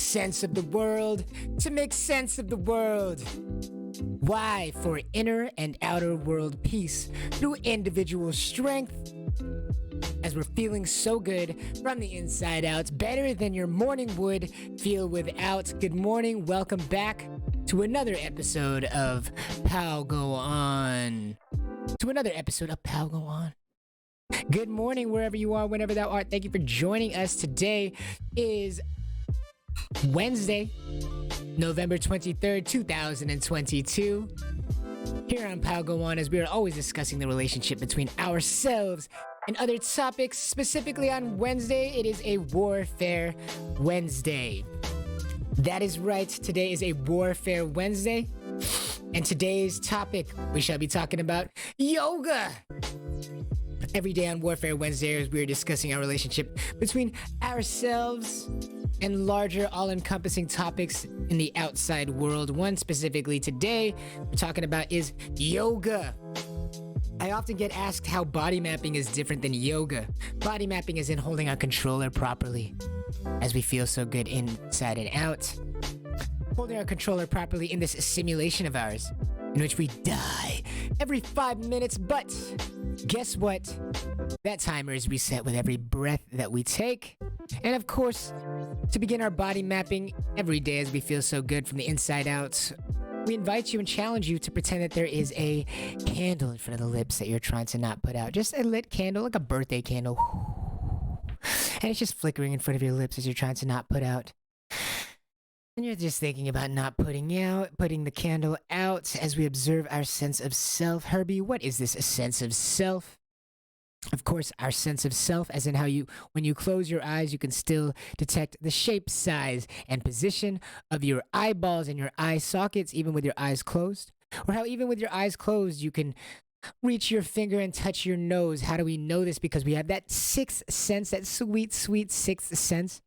sense of the world, to make sense of the world. Why? For inner and outer world peace through individual strength. As we're feeling so good from the inside out, better than your morning would feel without. Good morning, welcome back to another episode of Pow Go On. Good morning, wherever you are, whenever thou art. Thank you for joining us. Today is Wednesday, November 23rd, 2022. Here on Pow Go On, as we are always discussing the relationship between ourselves and other topics. Specifically on Wednesday, it is a Warfare Wednesday. That is right, today is a Warfare Wednesday. And today's topic, we shall be talking about yoga. Every day on Warfare Wednesday, as we are discussing our relationship between ourselves and larger, all-encompassing topics in the outside world. One specifically today we're talking about is yoga. I often get asked how body mapping is different than yoga. Body mapping is in holding our controller properly as we feel so good inside and out. Holding our controller properly in this simulation of ours in which we die every 5 minutes, but guess what? That timer is reset with every breath that we take. And of course, to begin our body mapping every day as we feel so good from the inside out, we invite you and challenge you to pretend that there is a candle in front of the lips that you're trying to not put out. Just a lit candle, like a birthday candle. And it's just flickering in front of your lips as you're trying to not put out. And you're just thinking about not putting the candle out as we observe our sense of self. Herbie, what is this sense of self? Of course, our sense of self, as in how when you close your eyes, you can still detect the shape, size, and position of your eyeballs and your eye sockets, even with your eyes closed. Or how even with your eyes closed, you can reach your finger and touch your nose. How do we know this? Because we have that sixth sense, that sweet, sweet sixth sense,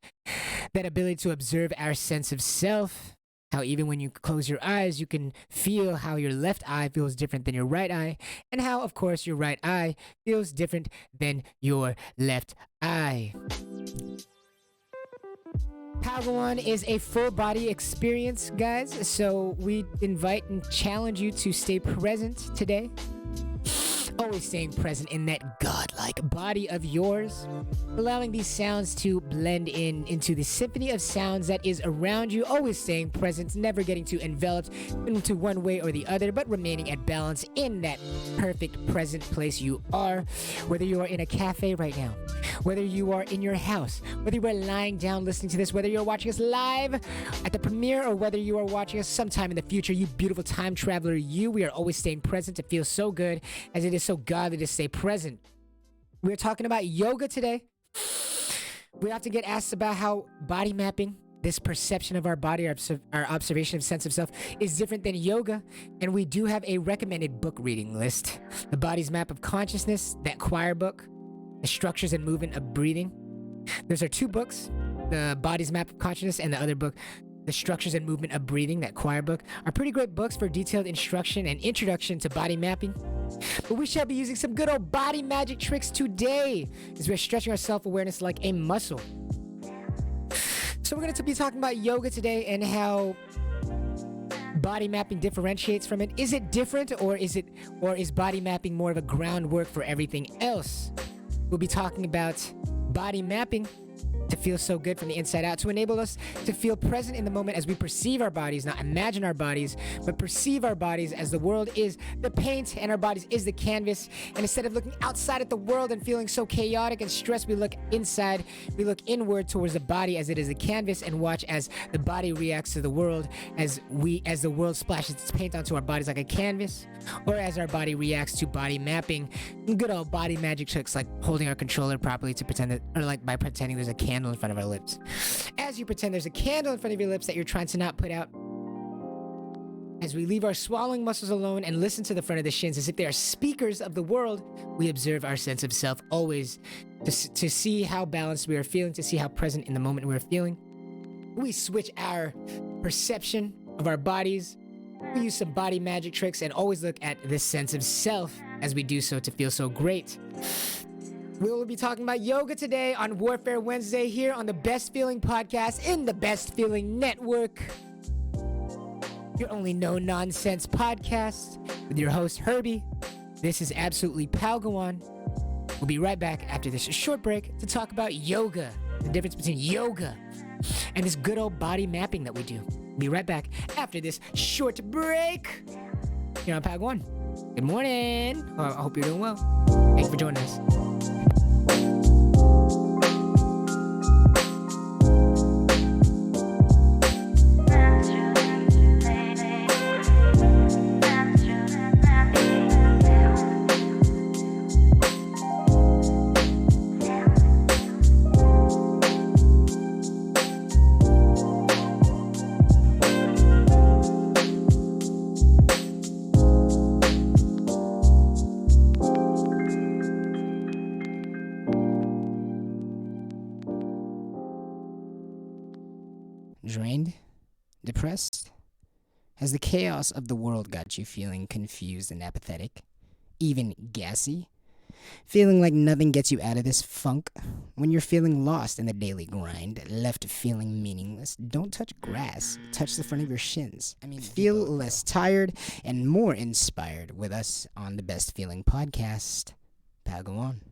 that ability to observe our sense of self. How even when you close your eyes, you can feel how your left eye feels different than your right eye, and how, of course, your right eye feels different than your left eye. Power On is a full body experience, guys, so we invite and challenge you to stay present today. Always staying present in that godlike body of yours, allowing these sounds to blend into the symphony of sounds that is around you. Always staying present, never getting too enveloped into one way or the other, but remaining at balance in that perfect present place you are. Whether you are in a cafe right now, whether you are in your house, whether you are lying down listening to this, whether you're watching us live at the premiere, or whether you are watching us sometime in the future, you beautiful time traveler, we are always staying present. It feels so good, as it is so godly to stay present. We're talking about yoga today. We often get asked about how body mapping, this perception of our body, our observation of sense of self, is different than yoga. And we do have a recommended book reading list. The Body's Map of Consciousness, that choir book, The Structures and Movement of Breathing. Those are two books, The Body's Map of Consciousness and the other book, The Structures and Movement of Breathing, that choir book, are pretty great books for detailed instruction and introduction to body mapping. But we shall be using some good old body magic tricks today, as we're stretching our self-awareness like a muscle. So we're going to be talking about yoga today and how body mapping differentiates from it. Is it different, or is body mapping more of a groundwork for everything else? We'll be talking about body mapping to feel so good from the inside out, to enable us to feel present in the moment as we perceive our bodies, not imagine our bodies, but perceive our bodies as the world is the paint and our bodies is the canvas. And instead of looking outside at the world and feeling so chaotic and stressed, we look inside, we look inward towards the body as it is a canvas, and watch as the body reacts to the world as the world splashes its paint onto our bodies like a canvas, or as our body reacts to body mapping. Good old body magic tricks like holding our controller properly to pretend that, or like by pretending there's a candle in front of our lips. As you pretend there's a candle in front of your lips that you're trying to not put out, as we leave our swallowing muscles alone and listen to the front of the shins as if they are speakers of the world, we observe our sense of self always to see how balanced we are feeling, to see how present in the moment we are feeling. We switch our perception of our bodies. We use some body magic tricks and always look at this sense of self as we do so to feel so great. We will be talking about yoga today on Warfare Wednesday here on the Best Feeling Podcast in the Best Feeling Network. Your only no-nonsense podcast with your host, Herbie. This is absolutely Palgawan. We'll be right back after this short break to talk about yoga, the difference between yoga and this good old body mapping that we do. We'll be right back after this short break here on Palgawan. Good morning. I hope you're doing well. Thank you for joining us. Drained? Depressed? Has the chaos of the world got you feeling confused and apathetic? Even gassy? Feeling like nothing gets you out of this funk? When you're feeling lost in the daily grind, left feeling meaningless, don't touch grass, touch the front of your shins. Feel less tired and more inspired with us on the Best Feeling Podcast. Go on.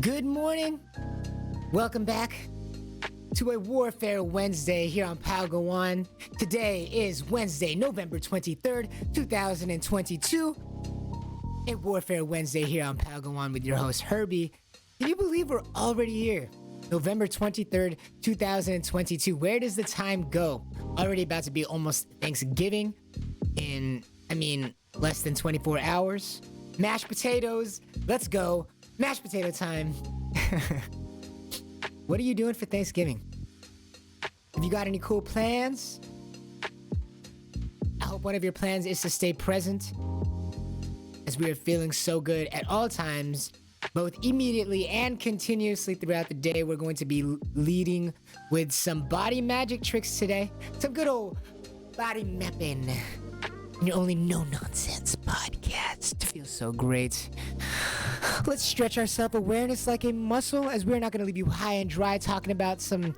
Good morning. Welcome back to a Warfare Wednesday here on Palgawan. Today is Wednesday, November 23rd, 2022. A Warfare Wednesday here on Palgawan with your host, Herbie. Can you believe we're already here? November 23rd, 2022. Where does the time go? Already about to be almost Thanksgiving in, less than 24 hours. Mashed potatoes. Let's go. Mashed potato time. What are you doing for Thanksgiving? Have you got any cool plans? I hope one of your plans is to stay present, as we are feeling so good at all times, both immediately and continuously throughout the day. We're going to be leading with some body magic tricks today. Some good old body mapping. Your only no-nonsense podcast. Feels so great. Let's stretch our self-awareness like a muscle, as we're not going to leave you high and dry talking about some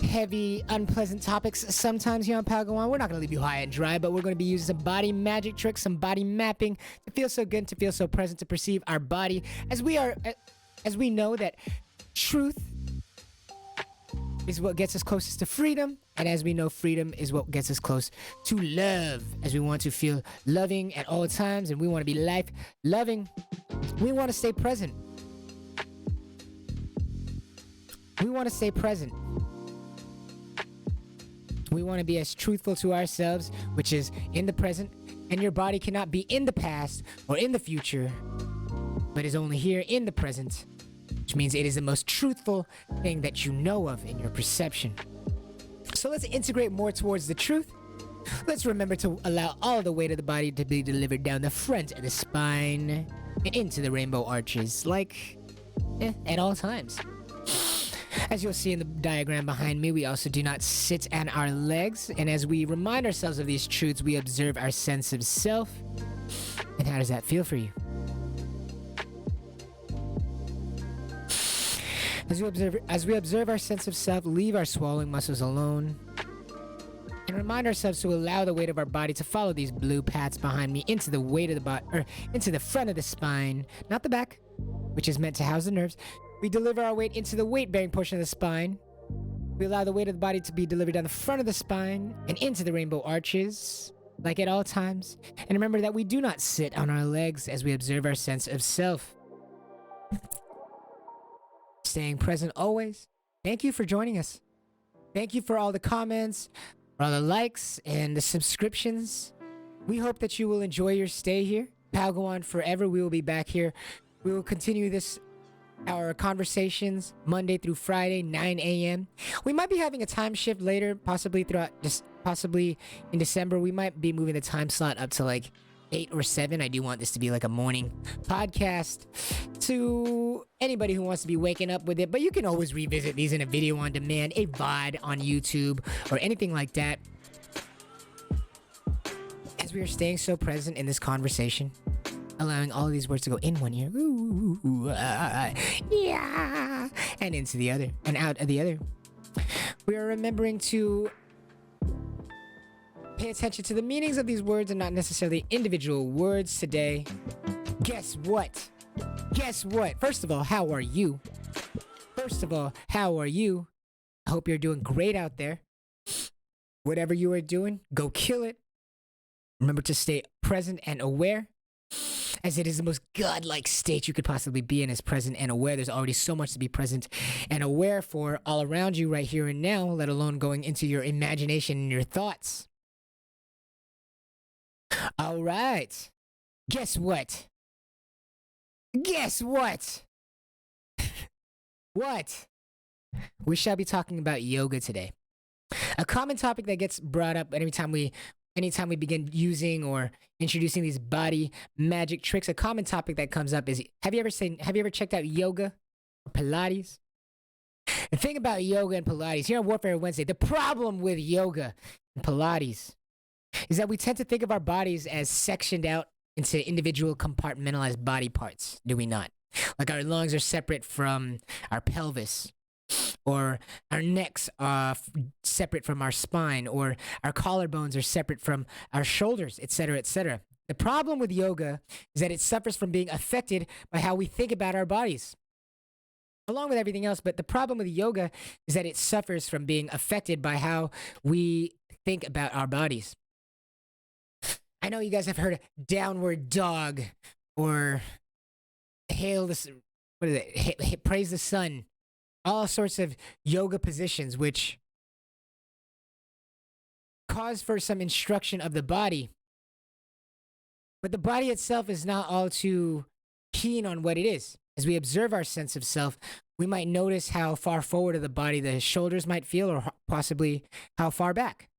heavy, unpleasant topics sometimes here on Palgawan. We're not going to leave you high and dry, but we're going to be using some body magic tricks, some body mapping to feel so good, to feel so present, to perceive our body as we know that truth is what gets us closest to freedom, and as we know, freedom is what gets us close to love, as we want to feel loving at all times, and we want to be life loving. We want to stay present. We want to stay present. We want to be as truthful to ourselves, which is in the present, and your body cannot be in the past or in the future, but is only here in the present, which means it is the most truthful thing that you know of in your perception. So let's integrate more towards the truth. Let's remember to allow all the weight of the body to be delivered down the front of the spine and into the rainbow arches, at all times. As you'll see in the diagram behind me, we also do not sit on our legs, and as we remind ourselves of these truths, we observe our sense of self. And how does that feel for you? As we observe our sense of self, leave our swallowing muscles alone, and remind ourselves to allow the weight of our body to follow these blue paths behind me into the weight of the body, or into the front of the spine, not the back, which is meant to house the nerves. We deliver our weight into the weight-bearing portion of the spine. We allow the weight of the body to be delivered down the front of the spine and into the rainbow arches, like at all times. And remember that we do not sit on our legs as we observe our sense of self. Staying present always. Thank you for joining us. Thank you for all the comments, for all the likes, and the subscriptions. We hope that you will enjoy your stay here. Palgawan forever. We will be back here. We will continue our conversations Monday through Friday, 9 a.m. We might be having a time shift later, possibly in December. We might be moving the time slot up to 8 or 7. I do want this to be like a morning podcast to anybody who wants to be waking up with it. But you can always revisit these in a video on demand, a VOD on YouTube, or anything like that. As we are staying so present in this conversation, allowing all of these words to go in one ear, yeah, and into the other, and out of the other. We are remembering to pay attention to the meanings of these words and not necessarily individual words today. Guess what? Guess what? First of all, how are you? I hope you're doing great out there. Whatever you are doing, go kill it. Remember to stay present and aware, as it is the most godlike state you could possibly be in, is present and aware. There's already so much to be present and aware for all around you right here and now, let alone going into your imagination and your thoughts. All right. Guess what? What? We shall be talking about yoga today. A common topic that gets brought up anytime we begin using or introducing these body magic tricks. A common topic that comes up is, have you ever checked out yoga or Pilates? The thing about yoga and Pilates, here on Warfare Wednesday, the problem with yoga and Pilates is that we tend to think of our bodies as sectioned out into individual compartmentalized body parts, do we not? Like our lungs are separate from our pelvis, or our necks are separate from our spine, or our collarbones are separate from our shoulders, etc., etc. The problem with yoga is that it suffers from being affected by how we think about our bodies, along with everything else. But the problem with yoga is that it suffers from being affected by how we think about our bodies. I know you guys have heard of downward dog, or hail the, what is it? Praise the sun. All sorts of yoga positions which cause for some instruction of the body. But the body itself is not all too keen on what it is. As we observe our sense of self, we might notice how far forward of the body the shoulders might feel, or possibly how far back.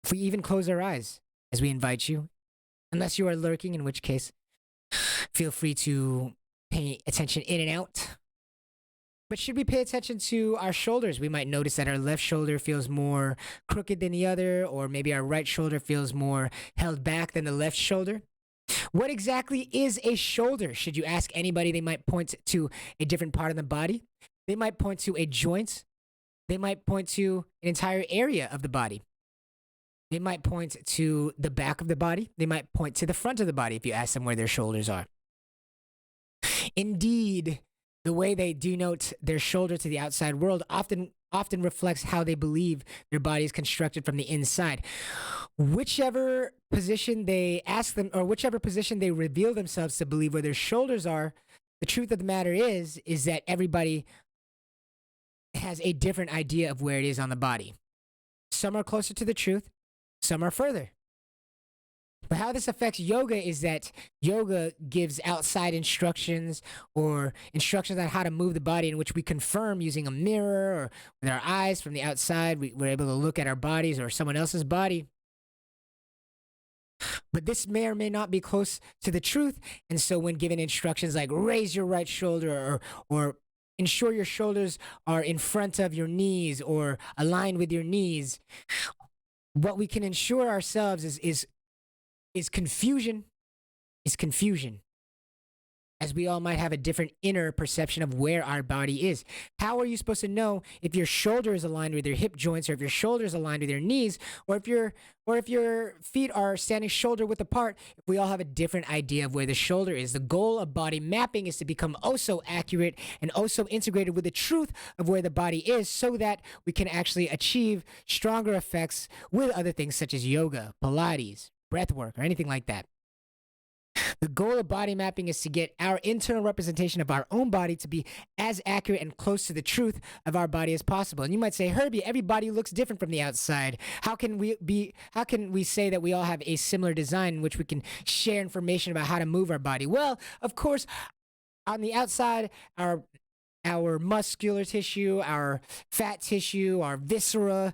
If we even close our eyes as we invite you, unless you are lurking, in which case, feel free to pay attention in and out. But should we pay attention to our shoulders, we might notice that our left shoulder feels more crooked than the other, or maybe our right shoulder feels more held back than the left shoulder. What exactly is a shoulder? Should you ask anybody, they might point to a different part of the body. They might point to a joint. They might point to an entire area of the body. They might point to the back of the body. They might point to the front of the body if you ask them where their shoulders are. Indeed, the way they denote their shoulder to the outside world often reflects how they believe their body is constructed from the inside. Whichever position they ask them, or whichever position they reveal themselves to believe where their shoulders are, the truth of the matter is that everybody has a different idea of where it is on the body. Some are closer to the truth, some are further. But how this affects yoga is that yoga gives outside instructions, or instructions on how to move the body, in which we confirm using a mirror or with our eyes from the outside. We're able to look at our bodies or someone else's body. But this may or may not be close to the truth. And so when given instructions like raise your right shoulder, or ensure your shoulders are in front of your knees or aligned with your knees, what we can ensure ourselves is confusion, as we all might have a different inner perception of where our body is. How are you supposed to know if your shoulder is aligned with your hip joints, or if your shoulder is aligned with your knees, or if your feet are standing shoulder width apart, if we all have a different idea of where the shoulder is? The goal of body mapping is to become oh so accurate and oh so integrated with the truth of where the body is, so that we can actually achieve stronger effects with other things such as yoga, Pilates, breath work, or anything like that. The goal of body mapping is to get our internal representation of our own body to be as accurate and close to the truth of our body as possible. And you might say, Herbie, every body looks different from the outside. How can we say that we all have a similar design in which we can share information about how to move our body? Well, of course, on the outside, our muscular tissue, our fat tissue, our viscera,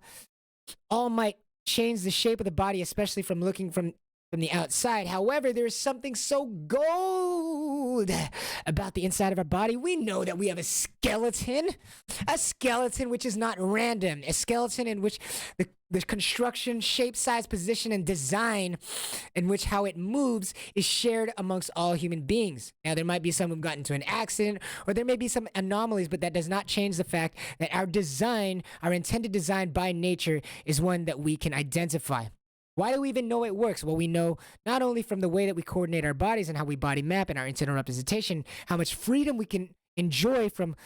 all might change the shape of the body, especially from looking from from the outside. However, there is something so gold about the inside of our body. We know that we have a skeleton which is not random, a skeleton in which the construction, shape, size, position, and design in which how it moves is shared amongst all human beings. Now, there might be some who've gotten into an accident, or there may be some anomalies, but that does not change the fact that our design, our intended design by nature, is one that we can identify. Why do we even know it works? Well, we know not only from the way that we coordinate our bodies and how we body map and our internal representation, how much freedom we can enjoy from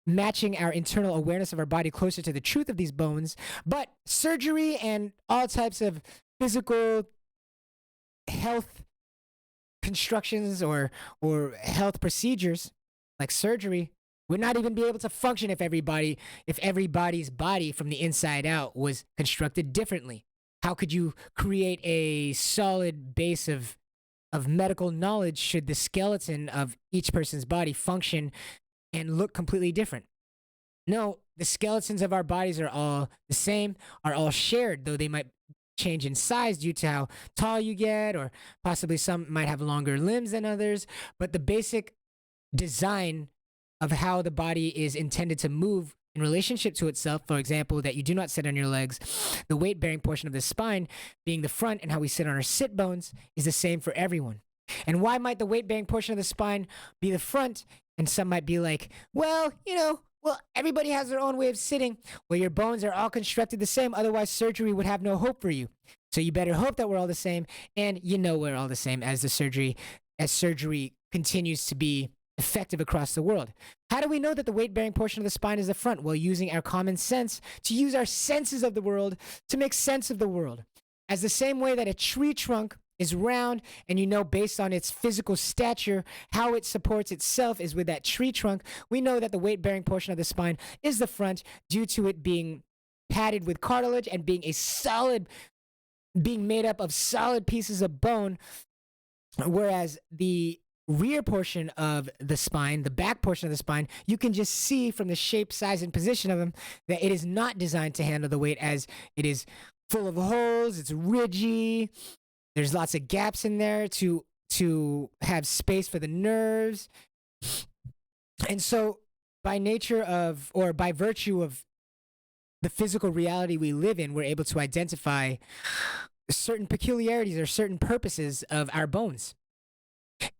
matching our internal awareness of our body closer to the truth of these bones, but surgery and all types of physical health constructions or health procedures like surgery would not even be able to function if everybody's body from the inside out was constructed differently. How could you create a solid base of medical knowledge should the skeleton of each person's body function and look completely different? No, the skeletons of our bodies are all the same, are all shared, though they might change in size due to how tall you get, or possibly some might have longer limbs than others. But the basic design of how the body is intended to move in relationship to itself, for example, that you do not sit on your legs, the weight-bearing portion of the spine being the front, and how we sit on our sit bones is the same for everyone. And why might the weight-bearing portion of the spine be the front? And some might be like, well, everybody has their own way of sitting. Well, your bones are all constructed the same. Otherwise, surgery would have no hope for you. So you better hope that we're all the same. And we're all the same as surgery continues to be effective across the world. How do we know that the weight-bearing portion of the spine is the front? Well, using our common sense to use our senses of the world to make sense of the world. As the same way that a tree trunk is round, and based on its physical stature, how it supports itself is with that tree trunk, we know that the weight-bearing portion of the spine is the front due to it being padded with cartilage and being made up of solid pieces of bone, whereas the rear portion of the spine, the back portion of the spine, you can just see from the shape, size, and position of them that it is not designed to handle the weight, as it is full of holes, it's ridgy, there's lots of gaps in there to have space for the nerves. And so by nature of, or by virtue of the physical reality we live in, we're able to identify certain peculiarities or certain purposes of our bones.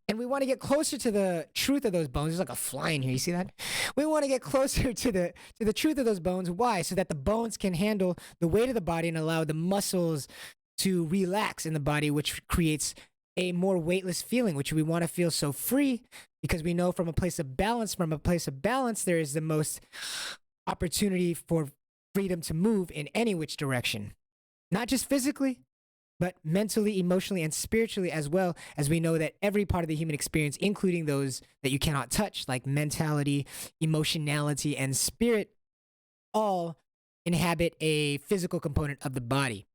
And we want to get closer to the truth of those bones. There's like a fly in here. You see that? We want to get closer to the truth of those bones. Why? So that the bones can handle the weight of the body and allow the muscles to relax in the body, which creates a more weightless feeling, which we want to feel so free, because we know from a place of balance, there is the most opportunity for freedom to move in any which direction. Not just physically, but mentally, emotionally, and spiritually as well, as we know that every part of the human experience, including those that you cannot touch, like mentality, emotionality, and spirit, all inhabit a physical component of the body.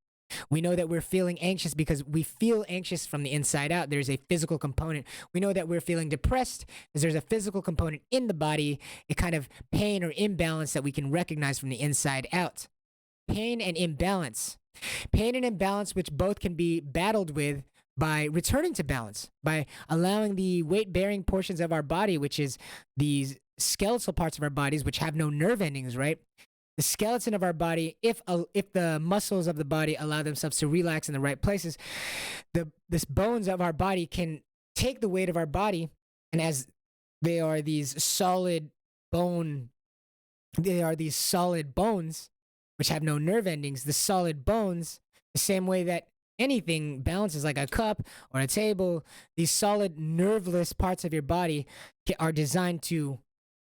We know that we're feeling anxious because we feel anxious from the inside out. There's a physical component. We know that we're feeling depressed because there's a physical component in the body, a kind of pain or imbalance that we can recognize from the inside out. Pain and imbalance. Pain and imbalance, which both can be battled with by returning to balance, by allowing the weight-bearing portions of our body, which is these skeletal parts of our bodies, which have no nerve endings, right? The skeleton of our body, if the muscles of the body allow themselves to relax in the right places, the bones of our body can take the weight of our body, and as they are these solid bones, which have no nerve endings, the solid bones, the same way that anything balances like a cup or a table, these solid nerveless parts of your body are designed to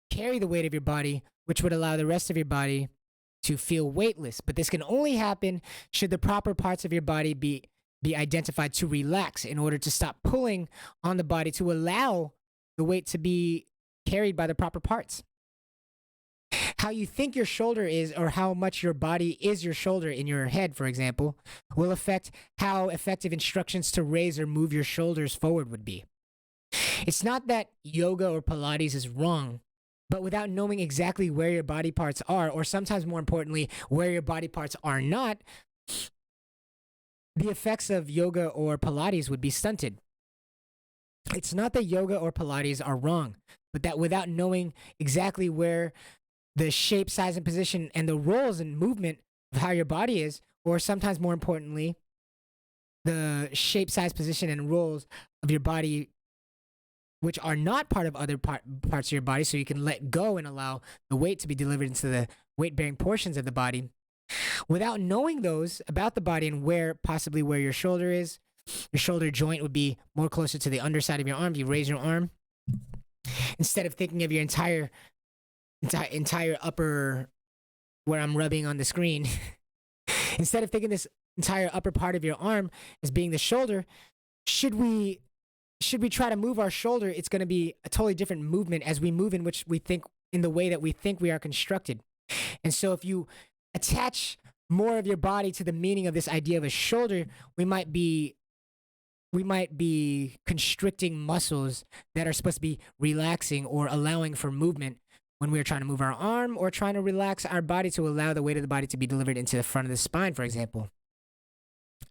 carry the weight of your body, which would allow the rest of your body to feel weightless. But this can only happen should the proper parts of your body be identified to relax in order to stop pulling on the body, to allow the weight to be carried by the proper parts. How you think your shoulder is, or how much your body is your shoulder in your head, for example, will affect how effective instructions to raise or move your shoulders forward would be. It's not that yoga or Pilates is wrong, but without knowing exactly where your body parts are, or sometimes more importantly, where your body parts are not, the effects of yoga or Pilates would be stunted. It's not that yoga or Pilates are wrong, but that without knowing exactly where the shape, size, and position and the roles and movement of how your body is, or sometimes more importantly, the shape, size, position, and roles of your body, which are not part of other parts of your body, so you can let go and allow the weight to be delivered into the weight bearing portions of the body. Without knowing those about the body and possibly where your shoulder is, your shoulder joint would be more closer to the underside of your arm. If you raise your arm, instead of thinking of your entire upper, where I'm rubbing on the screen, instead of thinking this entire upper part of your arm as being the shoulder, should we try to move our shoulder, it's going to be a totally different movement as we move in the way that we think we are constructed. And so if you attach more of your body to the meaning of this idea of a shoulder, we might be constricting muscles that are supposed to be relaxing or allowing for movement when we're trying to move our arm or trying to relax our body to allow the weight of the body to be delivered into the front of the spine, for example.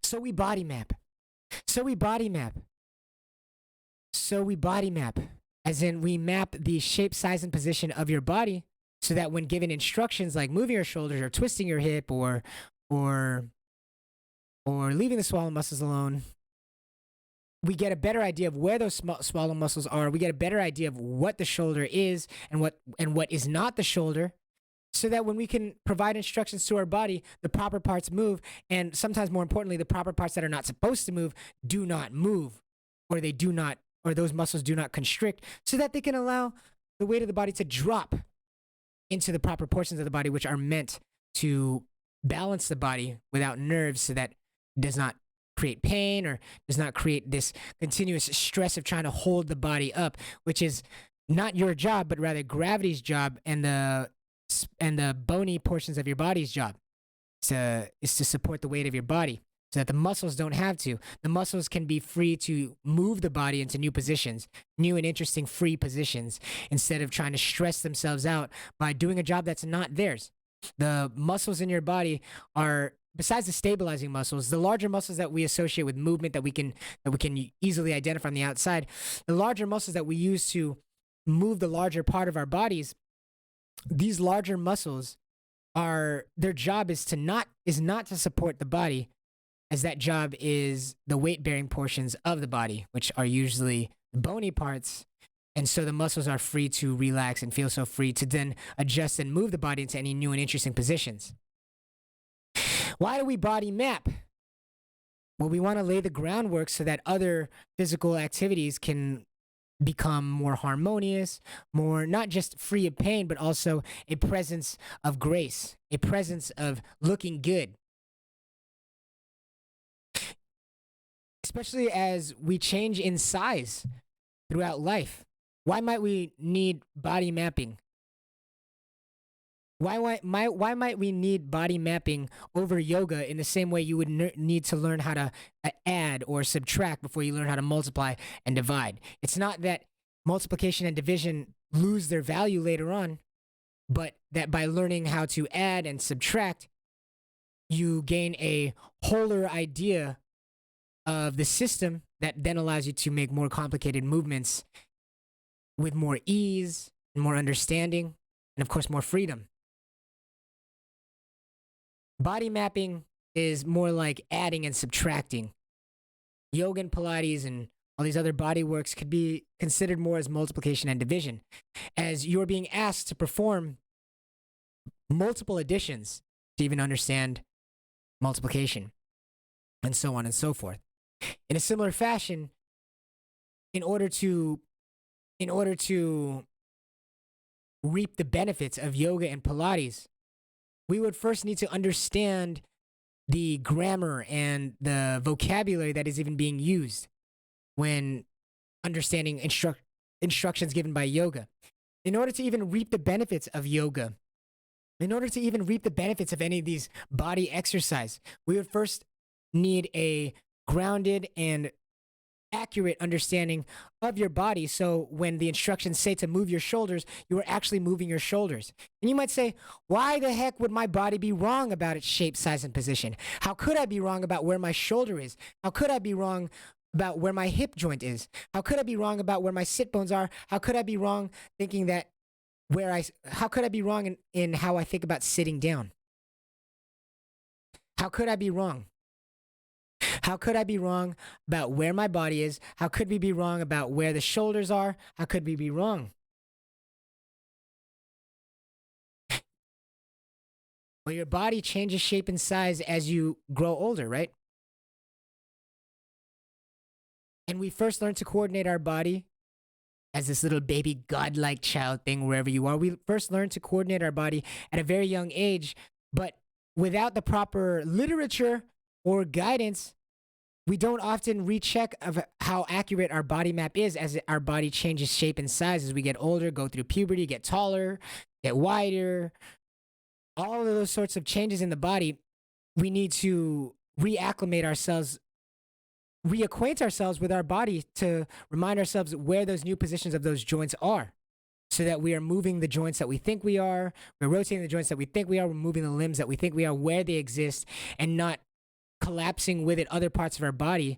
So we body map. As in, we map the shape, size, and position of your body so that when given instructions like moving your shoulders or twisting your hip or leaving the swallow muscles alone, we get a better idea of where those swallow muscles are. We get a better idea of what the shoulder is and what is not the shoulder, so that when we can provide instructions to our body, the proper parts move, and sometimes more importantly, the proper parts that are not supposed to move do not move, or those muscles do not constrict, so that they can allow the weight of the body to drop into the proper portions of the body, which are meant to balance the body without nerves, so that it does not create pain or does not create this continuous stress of trying to hold the body up, which is not your job, but rather gravity's job and the bony portions of your body's job is to support the weight of your body, so that the muscles don't have to. The muscles can be free to move the body into new positions, new and interesting free positions, instead of trying to stress themselves out by doing a job that's not theirs. The muscles in your body are, besides the stabilizing muscles, the larger muscles that we associate with movement that we can easily identify on the outside, the larger muscles that we use to move the larger part of our bodies, these larger muscles their job is not to support the body, as that job is the weight-bearing portions of the body, which are usually the bony parts. And so the muscles are free to relax and feel so free to then adjust and move the body into any new and interesting positions. Why do we body map? Well, we want to lay the groundwork so that other physical activities can become more harmonious, more not just free of pain, but also a presence of grace, a presence of looking good. Especially as we change in size throughout life. Why might we need body mapping? Why might we need body mapping over yoga in the same way you would need to learn how to add or subtract before you learn how to multiply and divide? It's not that multiplication and division lose their value later on, but that by learning how to add and subtract, you gain a wholer idea of the system that then allows you to make more complicated movements with more ease, more understanding, and of course more freedom. Body mapping is more like adding and subtracting. Yoga and Pilates and all these other body works could be considered more as multiplication and division, as you're being asked to perform multiple additions to even understand multiplication, and so on and so forth. In a similar fashion, in order to reap the benefits of yoga and Pilates, we would first need to understand the grammar and the vocabulary that is even being used when understanding instructions given by yoga. In order to even reap the benefits of yoga, in order to even reap the benefits of any of these body exercise, we would first need a grounded and accurate understanding of your body. So when the instructions say to move your shoulders, you are actually moving your shoulders. And you might say, why the heck would my body be wrong about its shape, size, and position? How could I be wrong about where my shoulder is? How could I be wrong about where my hip joint is? How could I be wrong about where my sit bones are? How could I be wrong thinking that how could I be wrong in how I think about sitting down? How could I be wrong? How could I be wrong about where my body is? How could we be wrong about where the shoulders are? How could we be wrong? Well, your body changes shape and size as you grow older, right? And we first learn to coordinate our body as this little baby godlike child thing wherever you are. We first learn to coordinate our body at a very young age, but without the proper literature or guidance, we don't often recheck of how accurate our body map is as our body changes shape and size as we get older, go through puberty, get taller, get wider. All of those sorts of changes in the body, we need to reacclimate ourselves, reacquaint ourselves with our body to remind ourselves where those new positions of those joints are, so that we are moving the joints that we think we are, we're rotating the joints that we think we are, we're moving the limbs that we think we are, where they exist, and not collapsing with it other parts of our body.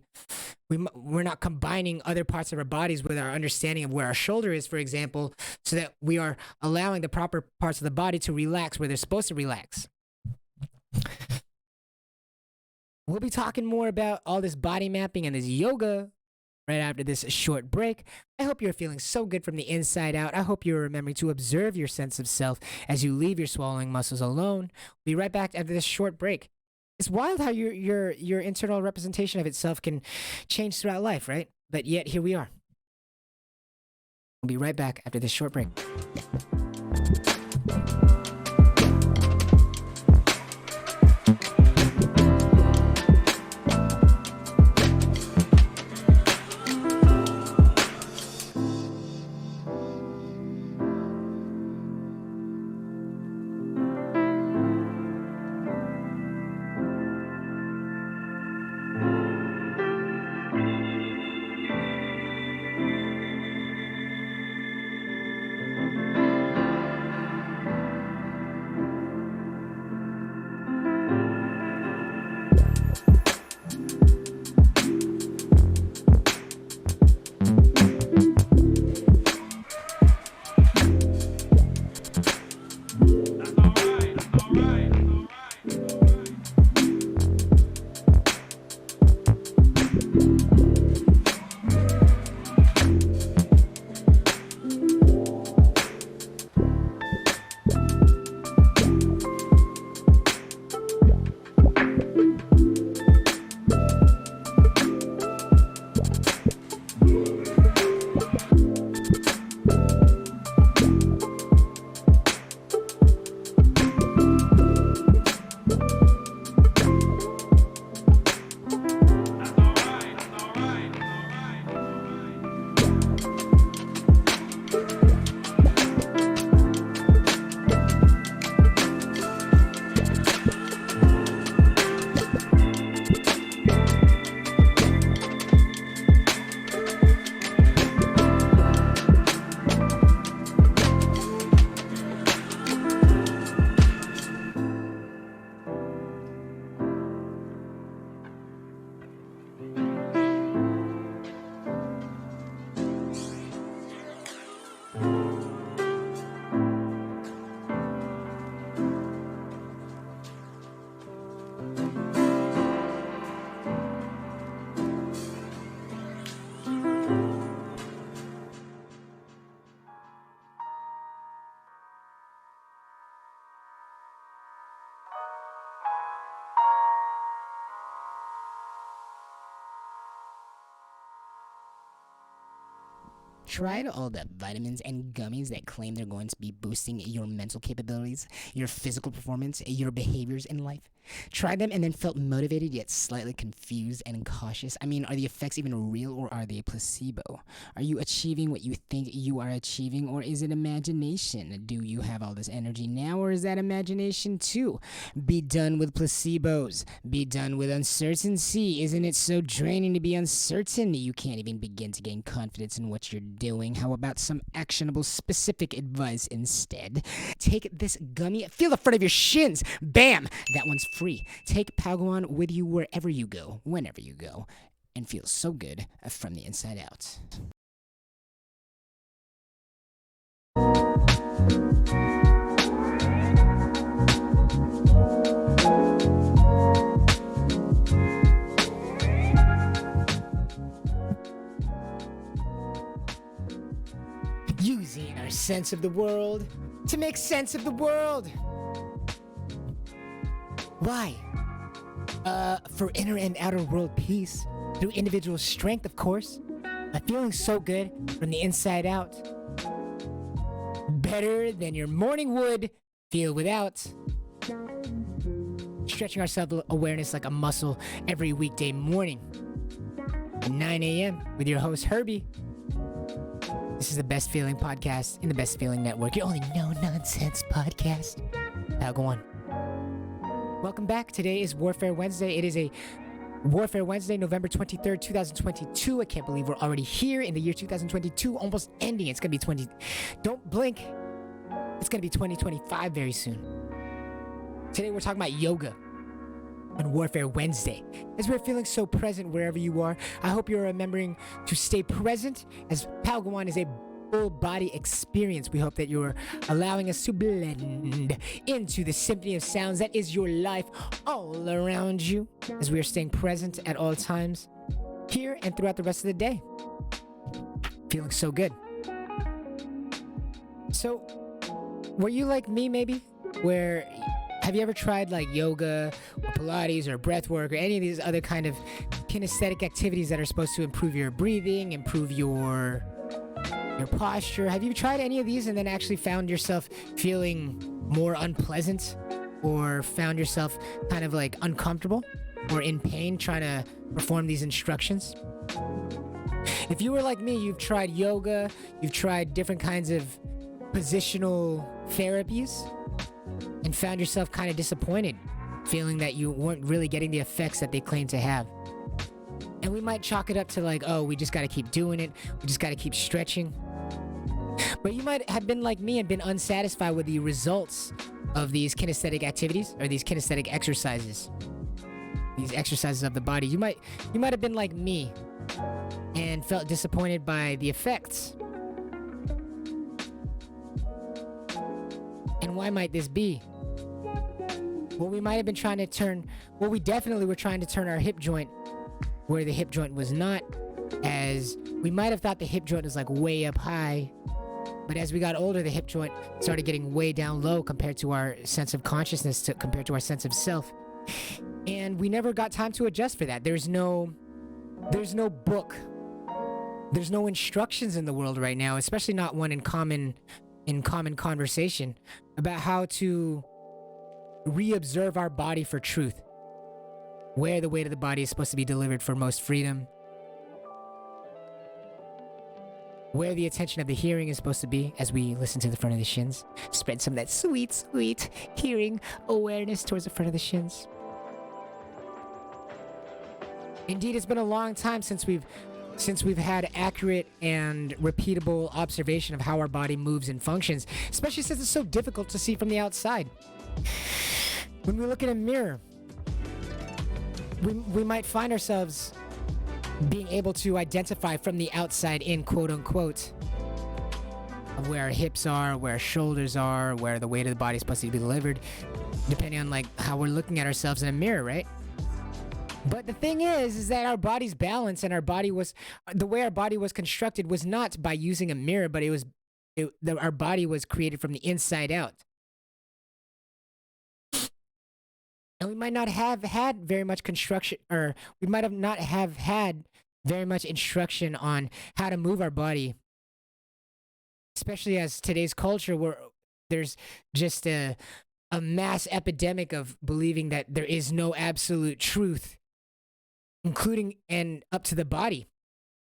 We're not combining other parts of our bodies with our understanding of where our shoulder is, for example, so that we are allowing the proper parts of the body to relax where they're supposed to relax. We'll be talking more about all this body mapping and this yoga right after this short break. I hope you're feeling so good from the inside out. I hope you're remembering to observe your sense of self as you leave your swallowing muscles alone. We'll be right back after this short break. It's wild how your internal representation of itself can change throughout life, right? But yet here we are. We'll be right back after this short break. tried all the vitamins and gummies that claim they're going to be boosting your mental capabilities, your physical performance, your behaviors in life? Tried them and then felt motivated yet slightly confused and cautious? I mean, are the effects even real or are they placebo? Are you achieving what you think you are achieving or is it imagination? Do you have all this energy now or is that imagination too? Be done with placebos. Be done with uncertainty. Isn't it so draining to be uncertain? You can't even begin to gain confidence in what you're doing. How about some actionable, specific advice instead? Take this gummy, feel the front of your shins. Bam! That one's free. Take Padawan with you wherever you go, whenever you go, and feel so good from the inside out. Using our sense of the world to make sense of the world. Why? For inner and outer world peace, through individual strength, of course. Feeling so good from the inside out. Better than your morning would feel without. Stretching our self-awareness like a muscle every weekday morning. At 9 a.m. with your host, Herbie. This is the Best Feeling Podcast in the Best Feeling Network. Your only no-nonsense podcast. Now go on. Welcome back. Today is Warfare Wednesday. It is a Warfare Wednesday, November 23rd, 2022. I can't believe we're already here in the year 2022, almost ending. It's going to be Don't blink. It's going to be 2025 very soon. Today we're talking about yoga on Warfare Wednesday. As we're feeling so present wherever you are, I hope you're remembering to stay present as Padawan is a full body experience. We hope that you're allowing us to blend into the symphony of sounds that is your life all around you as we are staying present at all times here and throughout the rest of the day. Feeling so good. So, were you like me maybe? Have you ever tried like yoga or Pilates or breath work or any of these other kind of kinesthetic activities that are supposed to improve your breathing, improve your posture? Have you tried any of these and then actually found yourself feeling more unpleasant or found yourself kind of like uncomfortable or in pain trying to perform these instructions? If you were like me, you've tried yoga, you've tried different kinds of positional therapies and found yourself kind of disappointed, feeling that you weren't really getting the effects that they claim to have. And we might chalk it up to like, oh, we just got to keep doing it. We just got to keep stretching. But you might have been like me and been unsatisfied with the results of these kinesthetic activities or these kinesthetic exercises. These exercises of the body. You might have been like me and felt disappointed by the effects. And why might this be? Well, we might have been trying to turn, well, we definitely were trying to turn our hip joint where the hip joint was not, as we might have thought the hip joint was like way up high, but as we got older, the hip joint started getting way down low compared to our sense of consciousness, compared to our sense of self. And we never got time to adjust for that. There's no book. There's no instructions in the world right now, especially not one in common conversation about how to re-observe our body for truth. Where the weight of the body is supposed to be delivered for most freedom. Where the attention of the hearing is supposed to be as we listen to the front of the shins. Spread some of that sweet, sweet hearing awareness towards the front of the shins. Indeed, it's been a long time since we've had accurate and repeatable observation of how our body moves and functions, especially since it's so difficult to see from the outside. When we look in a mirror, we might find ourselves being able to identify from the outside in, quote unquote, of where our hips are, where our shoulders are, where the weight of the body is supposed to be delivered, depending on like how we're looking at ourselves in a mirror, right? But the thing is that our body's balance and the way our body was constructed was not by using a mirror, but our body was created from the inside out. And we might not have had very much construction, or we might have not have had very much instruction on how to move our body especially as today's culture where there's just a mass epidemic of believing that there is no absolute truth, including and up to the body.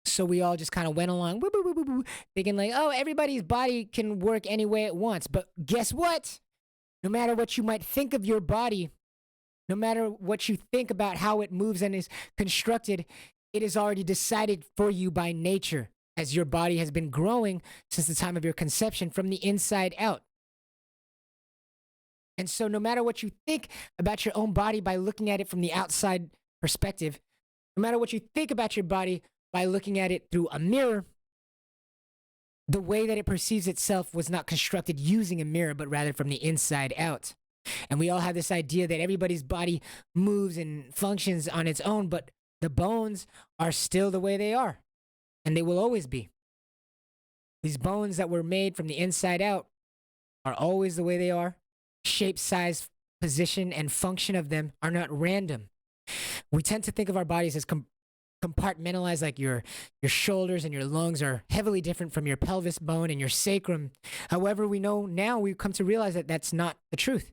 So we all just kind of went along, woo, woo, woo, woo, woo, thinking like, oh, everybody's body can work any way it wants. But guess what? No matter what you might think of your body, no matter what you think about how it moves and is constructed, it is already decided for you by nature, as your body has been growing since the time of your conception from the inside out. And so, no matter what you think about your own body by looking at it from the outside perspective, no matter what you think about your body by looking at it through a mirror, the way that it perceives itself was not constructed using a mirror, but rather from the inside out. And we all have this idea that everybody's body moves and functions on its own, but the bones are still the way they are, and they will always be. These bones that were made from the inside out are always the way they are. Shape, size, position, and function of them are not random. We tend to think of our bodies as compartmentalized, like your shoulders and your lungs are heavily different from your pelvis bone and your sacrum. However, we know now, we've come to realize that that's not the truth.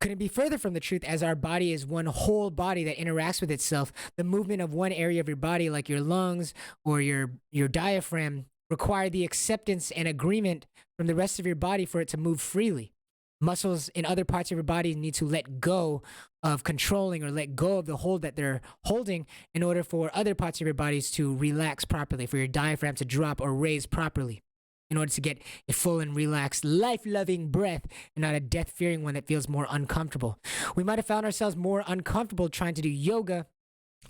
Couldn't be further from the truth, as our body is one whole body that interacts with itself. The movement of one area of your body, like your lungs or your diaphragm, require the acceptance and agreement from the rest of your body for it to move freely. Muscles in other parts of your body need to let go of controlling or let go of the hold that they're holding in order for other parts of your bodies to relax properly, for your diaphragm to drop or raise properly, in order to get a full and relaxed, life-loving breath and not a death-fearing one that feels more uncomfortable. We might have found ourselves more uncomfortable trying to do yoga,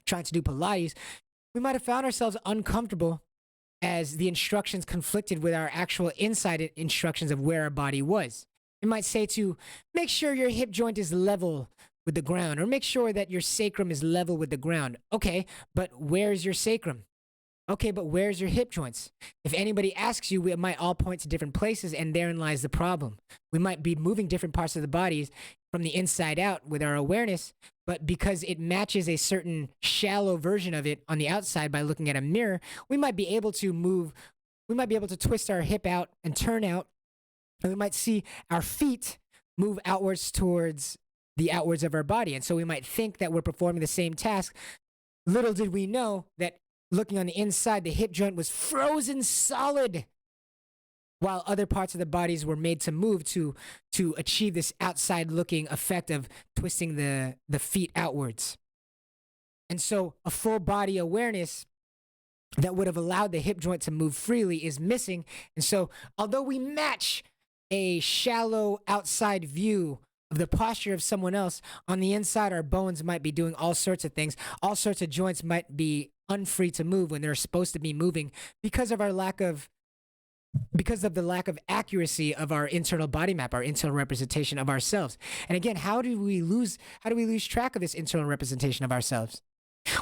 trying to do Pilates. We might have found ourselves uncomfortable as the instructions conflicted with our actual inside instructions of where our body was. It might say to make sure your hip joint is level with the ground, or make sure that your sacrum is level with the ground. Okay, but where's your sacrum? Okay, but where's your hip joints? If anybody asks you, we might all point to different places, and therein lies the problem. We might be moving different parts of the bodies from the inside out with our awareness, but because it matches a certain shallow version of it on the outside by looking at a mirror, we might be able to twist our hip out and turn out, and we might see our feet move outwards towards the outwards of our body. And so we might think that we're performing the same task. Little did we know that looking on the inside, the hip joint was frozen solid, while other parts of the bodies were made to move to achieve this outside looking effect of twisting the feet outwards. And so a full body awareness that would have allowed the hip joint to move freely is missing. And so although we match a shallow outside view of the posture of someone else, on the inside our bones might be doing all sorts of things. All sorts of joints might be unfree to move when they're supposed to be moving because of the lack of accuracy of our internal body map, our internal representation of ourselves. And again, how do we lose track of this internal representation of ourselves?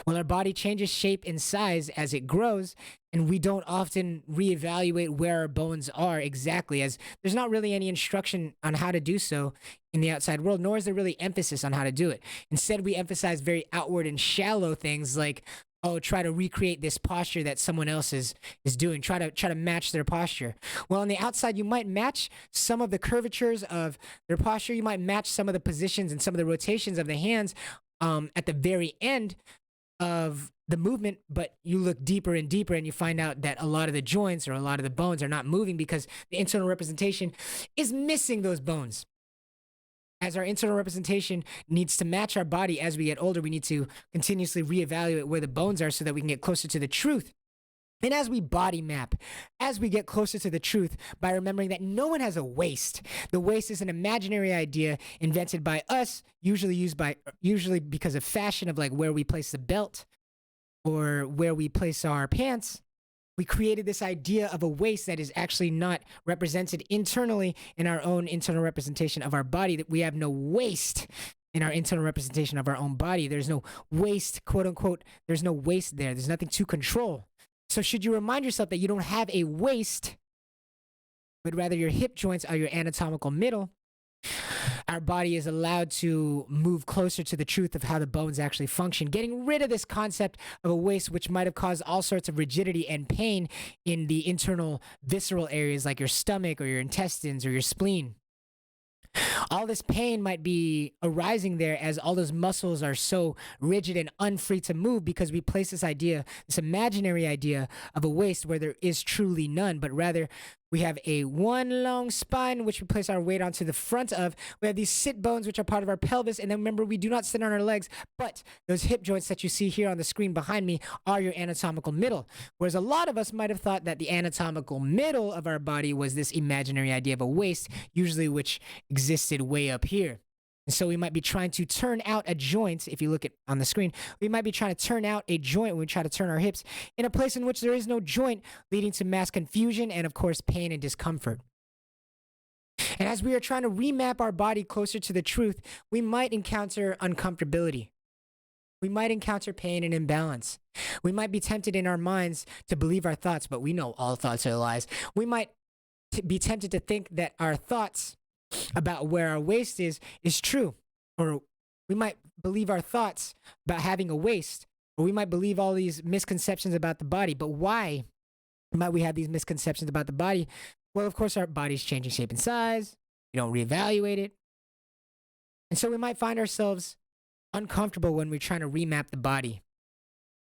Well, our body changes shape and size as it grows, and we don't often reevaluate where our bones are exactly, as there's not really any instruction on how to do so in the outside world, nor is there really emphasis on how to do it. Instead, we emphasize very outward and shallow things like, oh, try to recreate this posture that someone else is doing. Try to match their posture. Well, on the outside, you might match some of the curvatures of their posture. You might match some of the positions and some of the rotations of the hands at the very end of the movement, but you look deeper and deeper and you find out that a lot of the joints or a lot of the bones are not moving because the internal representation is missing those bones. As our internal representation needs to match our body as we get older, we need to continuously reevaluate where the bones are so that we can get closer to the truth. And as we body map, as we get closer to the truth by remembering that no one has a waist. The waist is an imaginary idea invented by us, usually because of fashion of like where we place the belt or where we place our pants. We created this idea of a waist that is actually not represented internally in our own internal representation of our body, that we have no waist in our internal representation of our own body. There's no waist, quote unquote, there's no waist there. There's nothing to control. So should you remind yourself that you don't have a waist, but rather your hip joints are your anatomical middle, our body is allowed to move closer to the truth of how the bones actually function, getting rid of this concept of a waste, which might have caused all sorts of rigidity and pain in the internal visceral areas like your stomach or your intestines or your spleen. All this pain might be arising there as all those muscles are so rigid and unfree to move because we place this idea, this imaginary idea of a waist where there is truly none, but rather we have a one long spine, which we place our weight onto the front of. We have these sit bones, which are part of our pelvis. And then remember, we do not sit on our legs, but those hip joints that you see here on the screen behind me are your anatomical middle. Whereas a lot of us might have thought that the anatomical middle of our body was this imaginary idea of a waist, usually which existed way up here. And so we might be trying to turn out a joint. If you look at on the screen, we might be trying to turn out a joint when we try to turn our hips in a place in which there is no joint, leading to mass confusion and, of course, pain and discomfort. And as we are trying to remap our body closer to the truth, we might encounter uncomfortability. We might encounter pain and imbalance. We might be tempted in our minds to believe our thoughts, but we know all thoughts are lies. We might be tempted to think that our thoughts about where our waist is true. Or we might believe our thoughts about having a waist. Or we might believe all these misconceptions about the body. But why might we have these misconceptions about the body? Well, of course, our body's changing shape and size. We don't reevaluate it. And so we might find ourselves uncomfortable when we're trying to remap the body.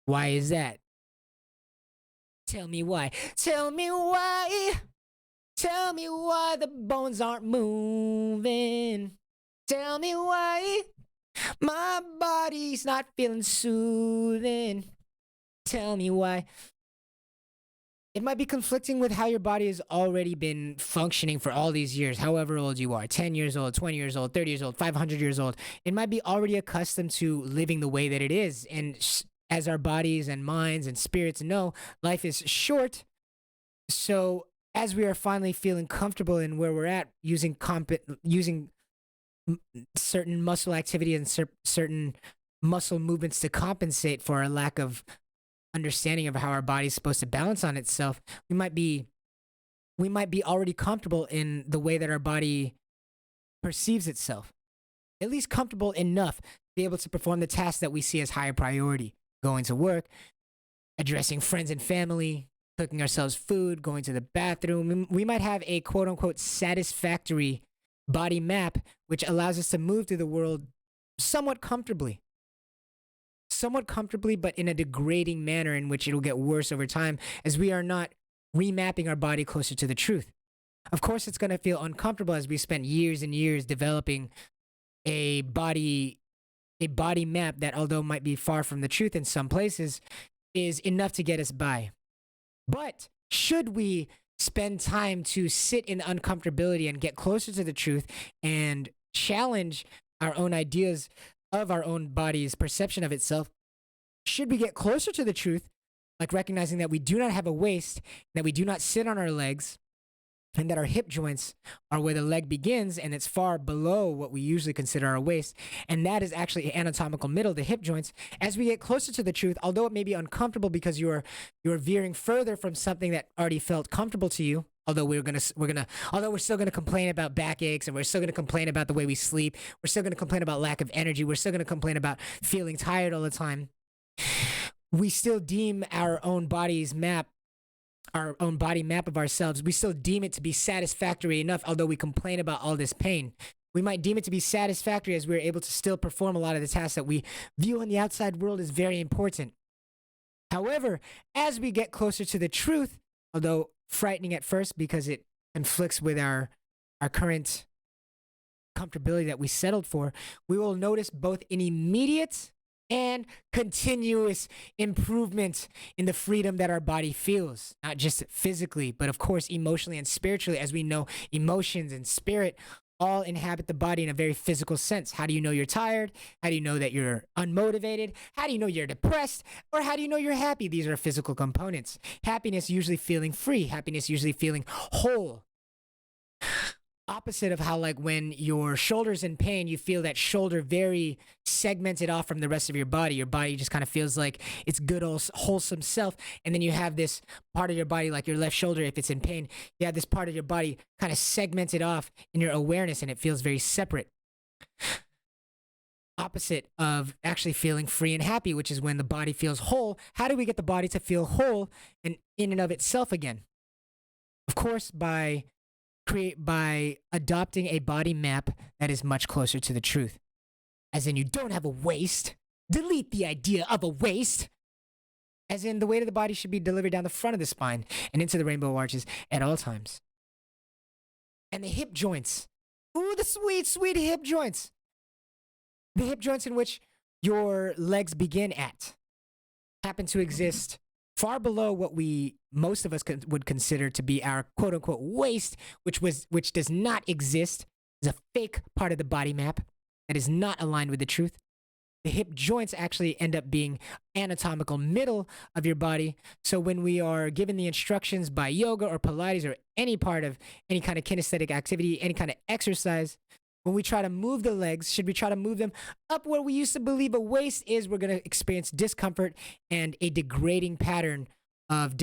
Why is that? Tell me why. Tell me why. Tell me why the bones aren't moving. Tell me why my body's not feeling soothing. Tell me why. It might be conflicting with how your body has already been functioning for all these years, however old you are, 10 years old, 20 years old, 30 years old, 500 years old. It might be already accustomed to living the way that it is. And as our bodies and minds and spirits know, life is short. So as we are finally feeling comfortable in where we're at, using certain muscle activity and certain muscle movements to compensate for our lack of understanding of how our body's supposed to balance on itself, we might be already comfortable in the way that our body perceives itself. At least comfortable enough to be able to perform the tasks that we see as higher priority. Going to work, addressing friends and family, cooking ourselves food, going to the bathroom. We might have a quote unquote satisfactory body map, which allows us to move through the world somewhat comfortably, but in a degrading manner in which it'll get worse over time as we are not remapping our body closer to the truth. Of course, it's going to feel uncomfortable as we spent years and years developing a body map that, although might be far from the truth in some places, is enough to get us by. But should we spend time to sit in the uncomfortability and get closer to the truth and challenge our own ideas of our own body's perception of itself, should we get closer to the truth, like recognizing that we do not have a waist, that we do not sit on our legs, and that our hip joints are where the leg begins and it's far below what we usually consider our waist, and that is actually anatomical middle, the hip joints. As we get closer to the truth, although it may be uncomfortable because you're veering further from something that already felt comfortable to you, although we're still gonna complain about backaches, and we're still gonna complain about the way we sleep, we're still gonna complain about lack of energy, we're still gonna complain about feeling tired all the time, we still deem our own body map of ourselves, we still deem it to be satisfactory enough, although we complain about all this pain. We might deem it to be satisfactory as we're able to still perform a lot of the tasks that we view in the outside world as very important. However, as we get closer to the truth, although frightening at first because it conflicts with our current comfortability that we settled for, we will notice both an immediate and continuous improvement in the freedom that our body feels, not just physically, but of course emotionally and spiritually. As we know, emotions and spirit all inhabit the body in a very physical sense. How do you know you're tired? How do you know that you're unmotivated? How do you know you're depressed? Or how do you know you're happy? These are physical components. Happiness usually feeling free. Happiness usually feeling whole. Opposite of how, like, when your shoulder's in pain, you feel that shoulder very segmented off from the rest of your body. Your body just kind of feels like its good old wholesome self. And then you have this part of your body, like your left shoulder, if it's in pain, you have this part of your body kind of segmented off in your awareness, and it feels very separate. Opposite of actually feeling free and happy, which is when the body feels whole. How do we get the body to feel whole and in and of itself again? Of course, by adopting a body map that is much closer to the truth. As in, you don't have a waist. Delete the idea of a waist. As in, the weight of the body should be delivered down the front of the spine and into the rainbow arches at all times. And the hip joints. Ooh, the sweet, sweet hip joints. The hip joints in which your legs begin at happen to exist far below what most of us would consider to be our quote unquote waist, which does not exist, is a fake part of the body map that is not aligned with the truth. The hip joints actually end up being anatomical middle of your body. So when we are given the instructions by yoga or Pilates or any part of any kind of kinesthetic activity, any kind of exercise, when we try to move the legs, should we try to move them up where we used to believe a waist is, we're going to experience discomfort and a degrading pattern of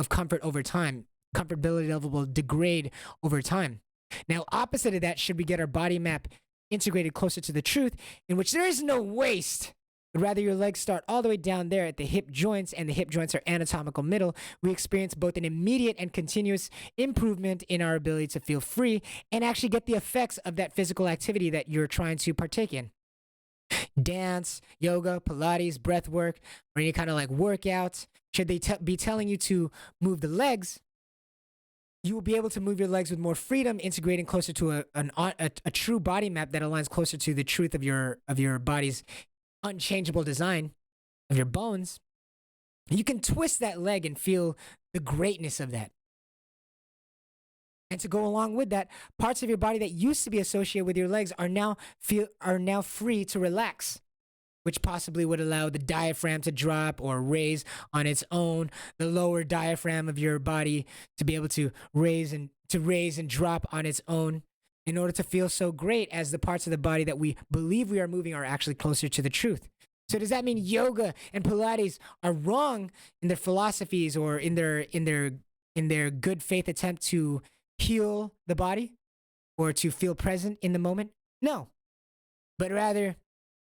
comfort over time. Comfortability level will degrade over time. Now, opposite of that, should we get our body map integrated closer to the truth, in which there is no waist, but rather your legs start all the way down there at the hip joints, and the hip joints are anatomical middle, we experience both an immediate and continuous improvement in our ability to feel free and actually get the effects of that physical activity that you're trying to partake in. Dance, yoga, Pilates, breath work, or any kind of like workout, should they be telling you to move the legs, you will be able to move your legs with more freedom, integrating closer to a true body map that aligns closer to the truth of your body's unchangeable design, of your bones. You can twist that leg and feel the greatness of that. And to go along with that, parts of your body that used to be associated with your legs are now free to relax, which possibly would allow the diaphragm to drop or raise on its own, the lower diaphragm of your body to be able to raise and drop on its own, in order to feel so great as the parts of the body that we believe we are moving are actually closer to the truth. So does that mean yoga and Pilates are wrong in their philosophies or in their good faith attempt to heal the body or to feel present in the moment? No. But rather,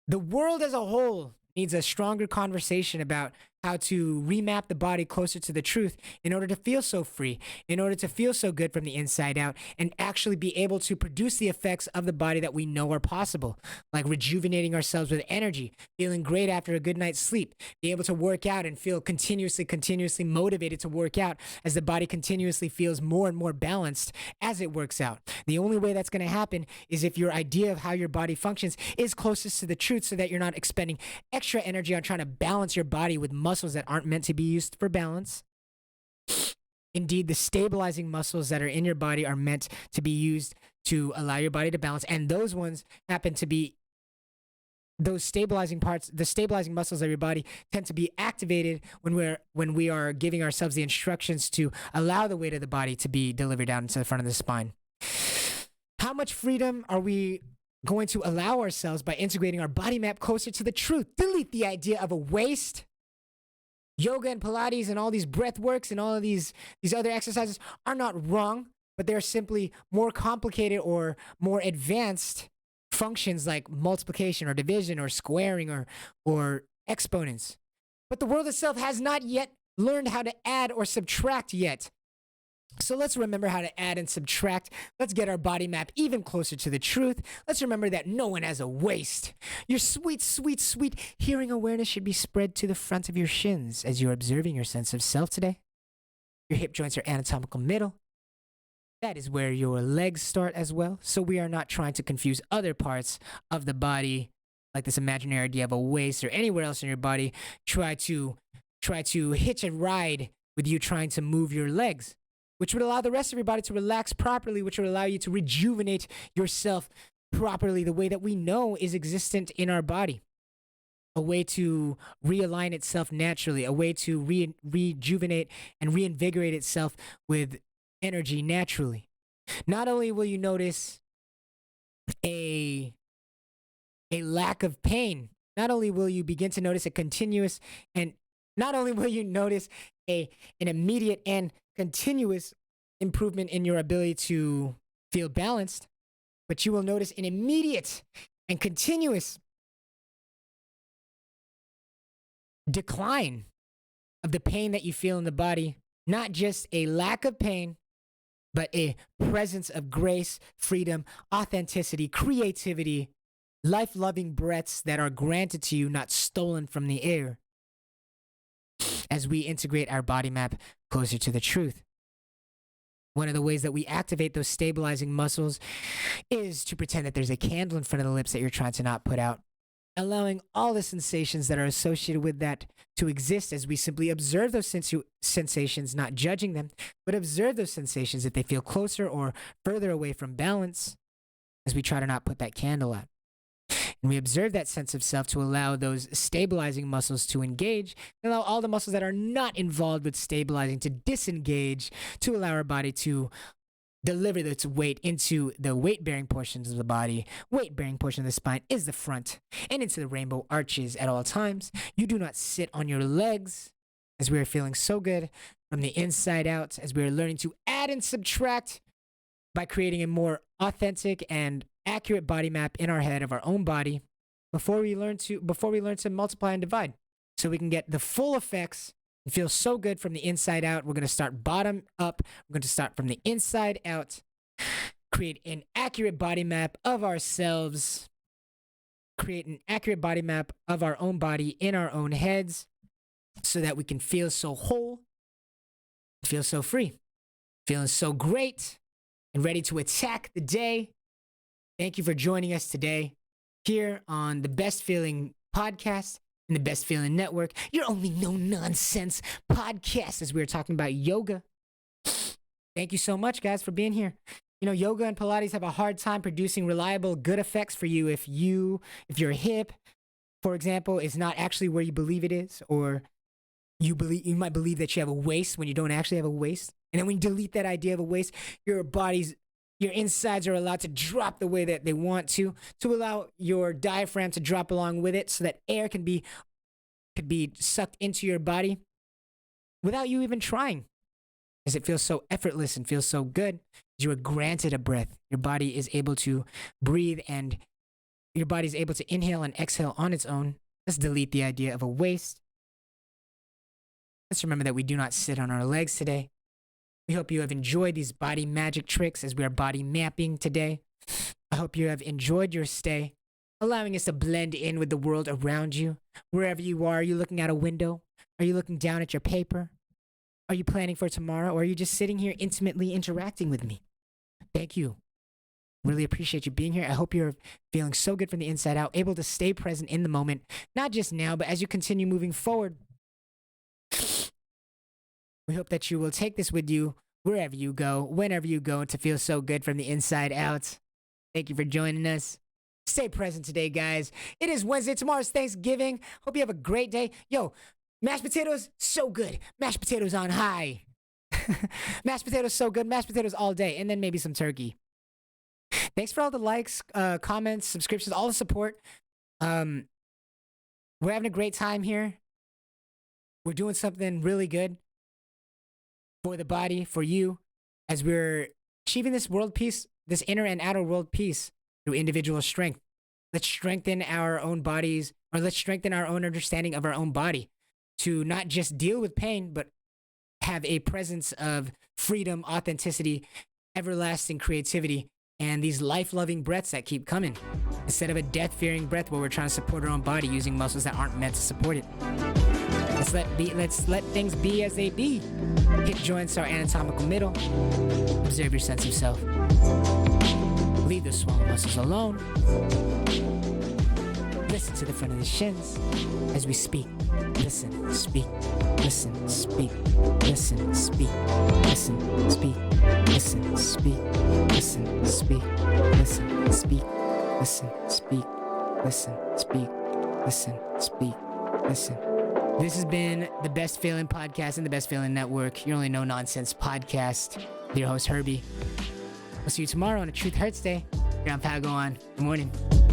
the world as a whole needs a stronger conversation about how to remap the body closer to the truth in order to feel so free, in order to feel so good from the inside out, and actually be able to produce the effects of the body that we know are possible, like rejuvenating ourselves with energy, feeling great after a good night's sleep, be able to work out and feel continuously motivated to work out as the body continuously feels more and more balanced as it works out. The only way that's going to happen is if your idea of how your body functions is closest to the truth, so that you're not expending extra energy on trying to balance your body with muscles that aren't meant to be used for balance. Indeed, the stabilizing muscles that are in your body are meant to be used to allow your body to balance, and those ones happen to be those stabilizing parts. The stabilizing muscles of your body tend to be activated when we are giving ourselves the instructions to allow the weight of the body to be delivered down into the front of the spine. How much freedom are we going to allow ourselves by integrating our body map closer to the truth? Delete the idea of a waist. Yoga and Pilates and all these breath works and all of these other exercises are not wrong, but they're simply more complicated or more advanced functions like multiplication or division or squaring or exponents. But the world itself has not yet learned how to add or subtract yet. So let's remember how to add and subtract. Let's get our body map even closer to the truth. Let's remember that no one has a waist. Your sweet, sweet, sweet hearing awareness should be spread to the front of your shins as you're observing your sense of self today. Your hip joints are anatomical middle. That is where your legs start as well. So we are not trying to confuse other parts of the body, like this imaginary idea of a waist or anywhere else in your body. Try to hitch a ride with you trying to move your legs, which would allow the rest of your body to relax properly, which would allow you to rejuvenate yourself properly the way that we know is existent in our body. A way to realign itself naturally, a way to rejuvenate and reinvigorate itself with energy naturally. Not only will you notice a lack of pain, not only will you begin to notice a continuous, and not only will you notice an immediate and continuous improvement in your ability to feel balanced, but you will notice an immediate and continuous decline of the pain that you feel in the body. Not just a lack of pain, but a presence of grace, freedom, authenticity, creativity, life-loving breaths that are granted to you, not stolen from the air, as we integrate our body map closer to the truth. One of the ways that we activate those stabilizing muscles is to pretend that there's a candle in front of the lips that you're trying to not put out, allowing all the sensations that are associated with that to exist as we simply observe those sensations, not judging them, but observe those sensations if they feel closer or further away from balance as we try to not put that candle out. And we observe that sense of self to allow those stabilizing muscles to engage, and allow all the muscles that are not involved with stabilizing to disengage, to allow our body to deliver its weight into the weight-bearing portions of the body. Weight-bearing portion of the spine is the front, and into the rainbow arches at all times. You do not sit on your legs, as we are feeling so good from the inside out, as we are learning to add and subtract by creating a more authentic and accurate body map in our head of our own body before we learn to multiply and divide, so we can get the full effects and feel so good from the inside out. We're going to start bottom up. We're going to start from the inside out, create an accurate body map of ourselves, create an accurate body map of our own body in our own heads, so that we can feel so whole, feel so free, feeling so great and ready to attack the day. Thank you for joining us today here on the Best Feeling Podcast and the Best Feeling Network, your only no-nonsense podcast, as we were talking about yoga. Thank you so much, guys, for being here. You know, yoga and Pilates have a hard time producing reliable, good effects for you if your hip, for example, is not actually where you believe it is, or you might believe that you have a waist when you don't actually have a waist. And then when you delete that idea of a waist, your insides are allowed to drop the way that they want to allow your diaphragm to drop along with it, so that air could be sucked into your body without you even trying, as it feels so effortless and feels so good. You are granted a breath. Your body is able to breathe, and your body is able to inhale and exhale on its own. Let's delete the idea of a waist. Let's remember that we do not sit on our legs today. We hope you have enjoyed these body magic tricks as we are body mapping today. I hope you have enjoyed your stay, allowing us to blend in with the world around you. Wherever you are you looking out a window? Are you looking down at your paper? Are you planning for tomorrow? Or are you just sitting here intimately interacting with me? Thank you. Really appreciate you being here. I hope you're feeling so good from the inside out, able to stay present in the moment, not just now, but as you continue moving forward. We hope that you will take this with you wherever you go, whenever you go, to feel so good from the inside out. Thank you for joining us. Stay present today, guys. It is Wednesday. Tomorrow's Thanksgiving. Hope you have a great day. Yo, mashed potatoes, so good. Mashed potatoes on high. Mashed potatoes, so good. Mashed potatoes all day. And then maybe some turkey. Thanks for all the likes, comments, subscriptions, all the support. We're having a great time here. We're doing something really good for the body, for you, as we're achieving this world peace, this inner and outer world peace through individual strength. Let's strengthen our own bodies, or let's strengthen our own understanding of our own body to not just deal with pain, but have a presence of freedom, authenticity, everlasting creativity, and these life-loving breaths that keep coming, instead of a death-fearing breath where we're trying to support our own body using muscles that aren't meant to support it. Let's let things be as they be. Hip joints are anatomical middle. Observe your sense of self. Leave the swollen muscles alone. Listen to the front of the shins as we speak. Listen, speak, listen, speak, listen, speak, listen, speak, listen, speak, listen, speak, listen, speak, listen, speak, listen, speak, listen, speak, listen. This has been the Best Feeling Podcast and the Best Feeling Network, your only no-nonsense podcast. With your host, Herbie. We'll see you tomorrow on a Truth Hurts Day here on Pago On. Good morning.